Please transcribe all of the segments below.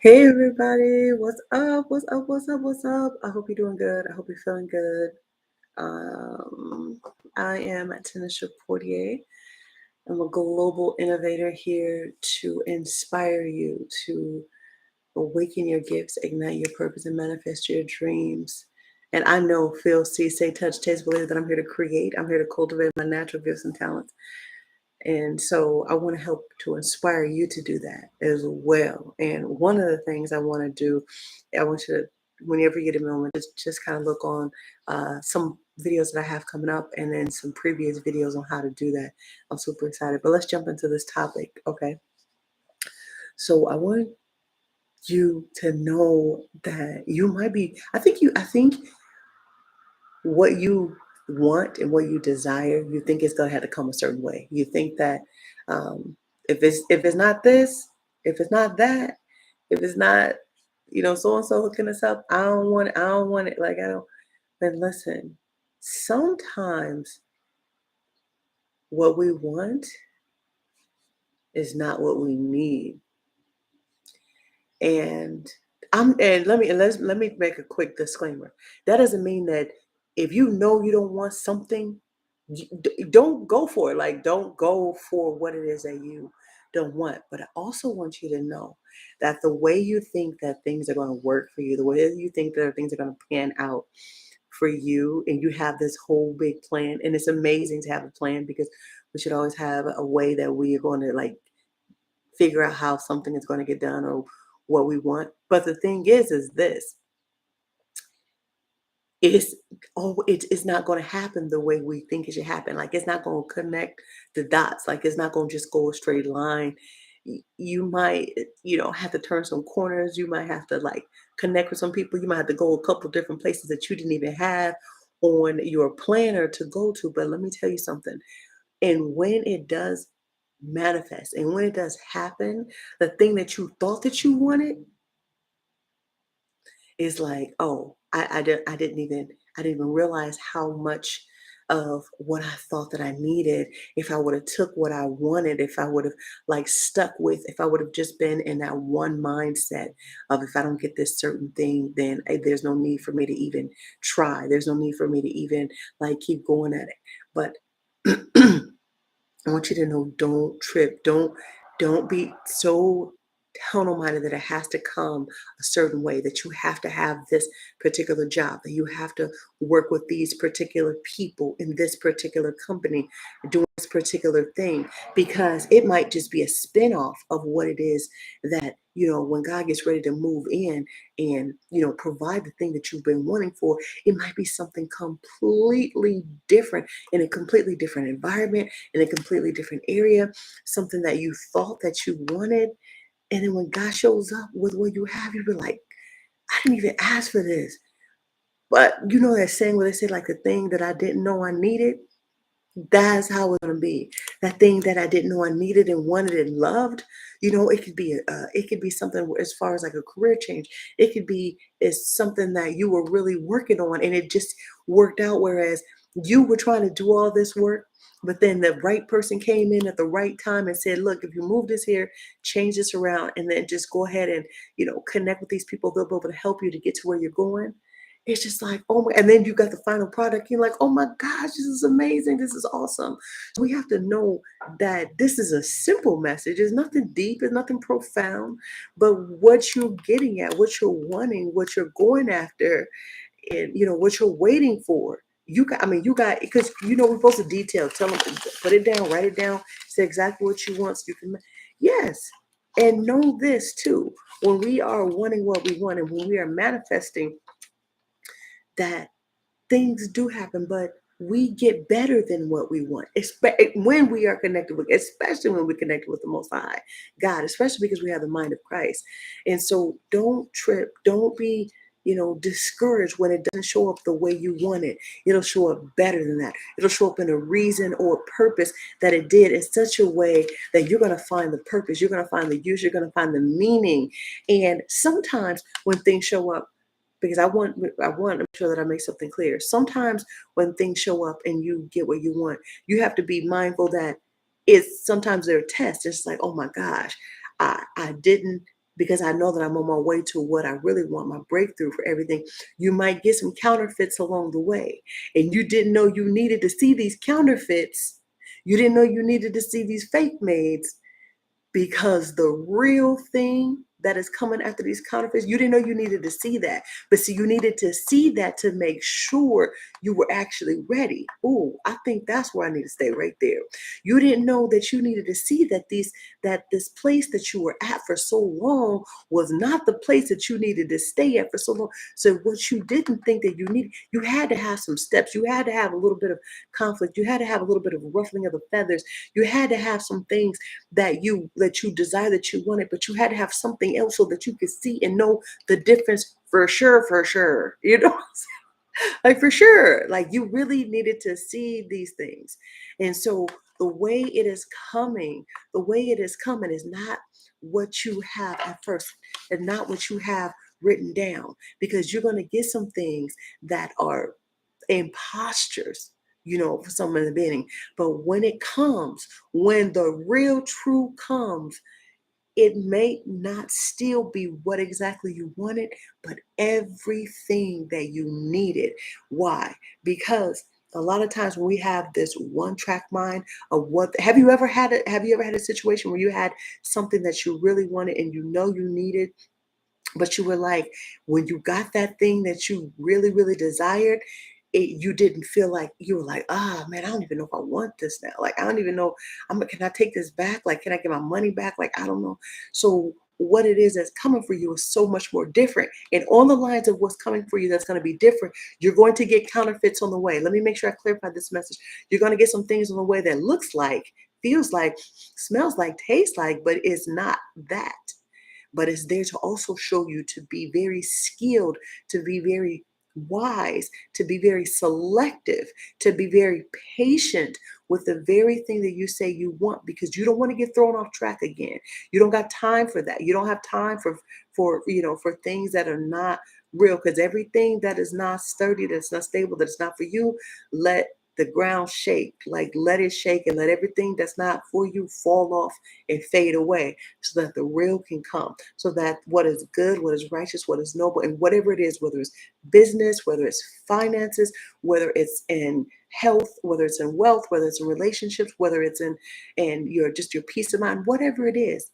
Hey everybody, what's up? What's up? What's up? What's up? I hope you're doing good. I hope you're feeling good. Um, I am Tanisha Portier. I'm a global innovator here to inspire you to awaken your gifts, ignite your purpose, and manifest your dreams. And I know, feel, see, say, touch, taste, believe that I'm here to create. I'm here to cultivate my natural gifts and talents. And so I want to help to inspire you to do that as well. And one of the things I want to do, I want you to, whenever you get a moment, just kind of look on some videos that I have coming up and then some previous videos on how to do that. I'm super excited. But let's jump into this topic. Okay. So I want you to know that you might be, I think what you want and what you desire, you think it's gonna have to come a certain way. You think that um, if it's not this, if it's not that, if it's not, so and so hooking us up, I don't want it. I don't want it. Like I don't. But listen, sometimes what we want is not what we need, and let me make a quick disclaimer. That doesn't mean that if you know you don't want something, don't go for it. Like, don't go for what it is that you don't want. But I also want you to know that the way you think that things are going to work for you, the way you think that things are going to pan out for you, and you have this whole big plan, and it's amazing to have a plan because we should always have a way that we are going to like figure out how something is going to get done or what we want. But the thing is this it's it's not going to happen the way we think it should happen. Like, it's not going to connect the dots. Like, it's not going to just go a straight line. You might, have to turn some corners. You might have to like connect with some people. You might have to go a couple different places that you didn't even have on your planner to go to. But let me tell you something. And when it does manifest and when it does happen, the thing that you thought that you wanted is like, oh, I didn't even realize how much of what I thought that I needed, if I would have took what I wanted, if I would have like stuck with, if I would have just been in that one mindset of, if I don't get this certain thing, then there's no need for me to even try. There's no need for me to even like keep going at it. But I want you to know, don't trip. Don't be so tunnel-minded that it has to come a certain way, that you have to have this particular job, that you have to work with these particular people in this particular company, doing this particular thing, because it might just be a spin-off of what it is that, when God gets ready to move in and, provide the thing that you've been wanting for, it might be something completely different in a completely different environment, in a completely different area, something that you thought that you wanted. And then when God shows up with what you have, you be like, I didn't even ask for this. But you know that saying where they say, like, the thing that I didn't know I needed, that's how it's gonna be. That thing that I didn't know I needed and wanted and loved, it could be something as far as like a career change. It could be is something that you were really working on and it just worked out. Whereas you were trying to do all this work, but then the right person came in at the right time and said, "Look, if you move this here, change this around, and then just go ahead and connect with these people. They'll be able to help you to get to where you're going." It's just like, oh my, and then you got the final product. You're like, oh my gosh, this is amazing. This is awesome. So we have to know that this is a simple message. It's nothing deep, it's nothing profound. But what you're getting at, what you're wanting, what you're going after, and what you're waiting for. You got, because we're supposed to detail, tell them, put it down, write it down, say exactly what you want so you can, yes. And know this too, when we are wanting what we want and when we are manifesting, that things do happen, but we get better than what we want. When we are connected with, especially when we're connected with the Most High God, especially because we have the mind of Christ. And so, don't trip. Don't be, discouraged when it doesn't show up the way you want it. It'll show up better than that. It'll show up in a reason or a purpose that it did in such a way that you're going to find the purpose. You're going to find the use. You're going to find the meaning. And sometimes when things show up, because I want to make sure that I make something clear. Sometimes when things show up and you get what you want, you have to be mindful that it's sometimes they're tests. It's like, oh my gosh, I didn't because I know that I'm on my way to what I really want, my breakthrough for everything. You might get some counterfeits along the way, and you didn't know you needed to see these counterfeits. You didn't know you needed to see these fake maids, because the real thing that is coming after these counterfeits, you didn't know you needed to see that. But see, you needed to see that to make sure you were actually ready. Oh, I think that's where I need to stay right there. You didn't know that you needed to see that this place that you were at for so long was not the place that you needed to stay at for so long. So what you didn't think that you needed, you had to have some steps. You had to have a little bit of conflict. You had to have a little bit of ruffling of the feathers. You had to have some things that you desire, that you wanted, but you had to have something else so that you could see and know the difference for sure. You know, like for sure. Like you really needed to see these things. And so the way it is coming, the way it is coming is not what you have at first, and not what you have written down, because you're going to get some things that are impostures, for some in the beginning. But when it comes, when the real true comes, it may not still be what exactly you wanted, but everything that you needed. Why? Because a lot of times when we have this one track mind of what, have you ever had a situation where you had something that you really wanted and you needed, but you were like, when you got that thing that you really, really desired, you didn't feel like, you were like, ah, man, I don't even know if I want this now. Like, I don't even know. Can I take this back? Like, can I get my money back? Like, I don't know. So what it is that's coming for you is so much more different. And on the lines of what's coming for you that's going to be different, you're going to get counterfeits on the way. Let me make sure I clarify this message. You're going to get some things on the way that looks like, feels like, smells like, tastes like, but it's not that. But it's there to also show you to be very skilled, to be very wise, to be very selective, to be very patient with the very thing that you say you want, because you don't want to get thrown off track again. You don't got time for that. You don't have time for things that are not real, because everything that is not sturdy, that's not stable, that's not for you, let the ground shake. Like, let it shake and let everything that's not for you fall off and fade away, so that the real can come, so that what is good, what is righteous, what is noble, and whatever it is, whether it's business, whether it's finances, whether it's in health, whether it's in wealth, whether it's in relationships, whether it's in your peace of mind, whatever it is,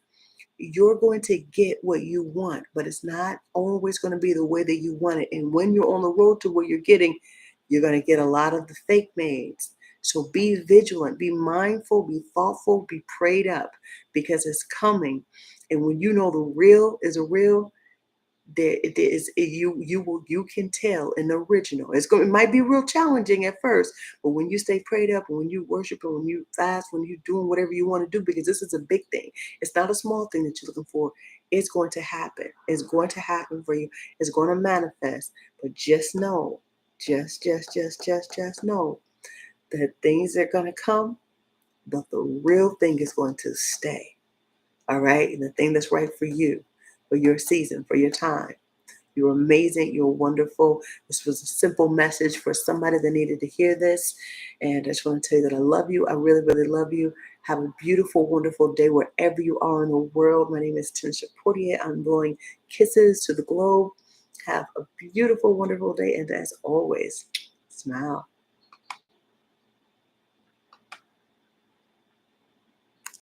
you're going to get what you want, but it's not always going to be the way that you want it. And when you're on the road to where you're getting, you're going to get a lot of the fake maids. So be vigilant, be mindful, be thoughtful, be prayed up, because it's coming. And when you know the real is a real, you can tell an original. It might be real challenging at first, but when you stay prayed up, and when you worship, and when you fast, when you're doing whatever you want to do, because this is a big thing. It's not a small thing that you're looking for. It's going to happen. It's going to happen for you. It's going to manifest. But just know, just know that things are going to come, but the real thing is going to stay. All right. And the thing that's right for you, for your season, for your time. You're amazing. You're wonderful. This was a simple message for somebody that needed to hear this. And I just want to tell you that I love you. I really, really love you. Have a beautiful, wonderful day wherever you are in the world. My name is Tanisha Portier. I'm blowing kisses to the globe. Have a beautiful, wonderful day. And as always, smile.